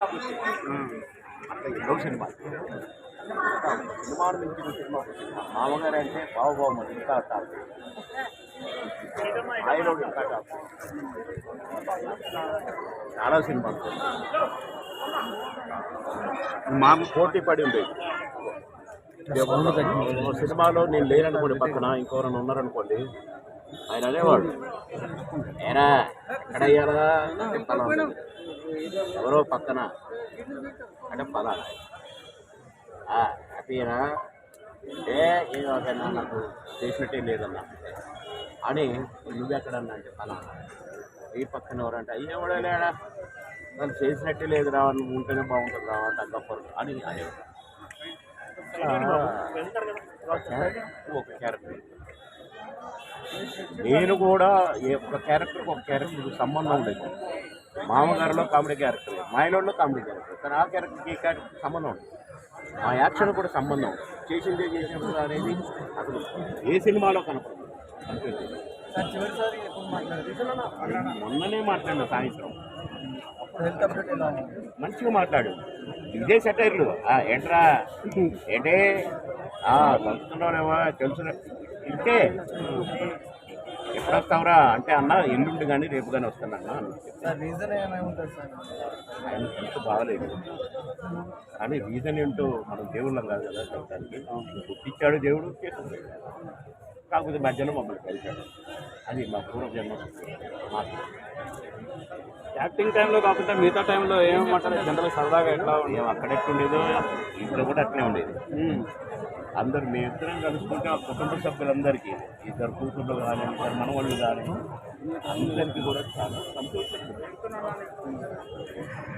అట్లా ఎన్నో సినిమాలు సినిమాలు మించిన సినిమా మామగారు అంటే బావబామ్మ ఇంకా టాప్ ఆయనోడు ఇంకా టాప్ చాలా సినిమాలు మా పోటీ పడి ఉండేది సినిమాలో నేను లేననుకోండి పక్కన ఇంకెవరైనా ఉన్నారనుకోండి ఆయన అనేవాడు ఏరా ఎక్కడ అయ్యారా అంటే పలానా ఎవరో పక్కన అంటే పలానా హ్యాపీనా అంటే ఏమన్నా నాకు చేసినట్టే లేదన్నా అని నువ్వెక్కడన్నా అంటే పలానా ఈ పక్కన ఎవరంటే అయ్యేవాడే లేడా నన్ను చేసినట్టే లేదు రా నువ్వు ఉంటేనే బాగుంటుంది రా తగ్గప్పరు అని అనేవాడు ఒక క్యారెక్టర్ నేను కూడా ఒక క్యారెక్టర్కి సంబంధం ఉండేది మామగారిలో కామెడీ క్యారెక్టర్ మాయలోలో కామెడీ క్యారెక్టర్ కానీ ఆ క్యారెక్టర్కి ఈ క్యారెక్టర్కి సంబంధం ఉంది ఆ యాక్షన్ కూడా సంబంధం చేసిందే చేసినప్పుడు అనేది అసలు ఏ సినిమాలో కనపడదు అనిపించింది మొన్ననే మాట్లాడిన సాయంత్రం మంచిగా మాట్లాడు ఇదే సెటైర్లు ఏంట్రా ఏంటే కలుస్తున్నావునేమో తెలుసు ఇంటే ఎప్పుడు వస్తావురా అంటే అన్న ఎల్లుండి కానీ రేపు కానీ వస్తానన్నా ఆయన హెల్త్ బాగలేదు కానీ రీజన్ ఏంటో మనం దేవుళ్ళం కాదు కదా చెప్పడానికి పుట్టించాడు దేవుడు చేస్తుంది కాకపోతే మధ్యలో మమ్మల్ని కలిశాడు అది మా పూర్వజన్మ మాట యాక్టింగ్ టైంలో కాకుండా మిగతా టైంలో ఏమంటారు జనరల్ సరదాగా ఎట్లా మేము అక్కడెట్టుండేదో ఇంట్లో కూడా అట్లే ఉండేది అందరు మేము ఇద్దరం కలుసుకుంటే ఆ కుటుంబ సభ్యులందరికీ ఇద్దరు కూతుళ్ళు కానీ ఇద్దరు మనవాళ్ళు కానీ అందరికీ కూడా చాలా సంతోషం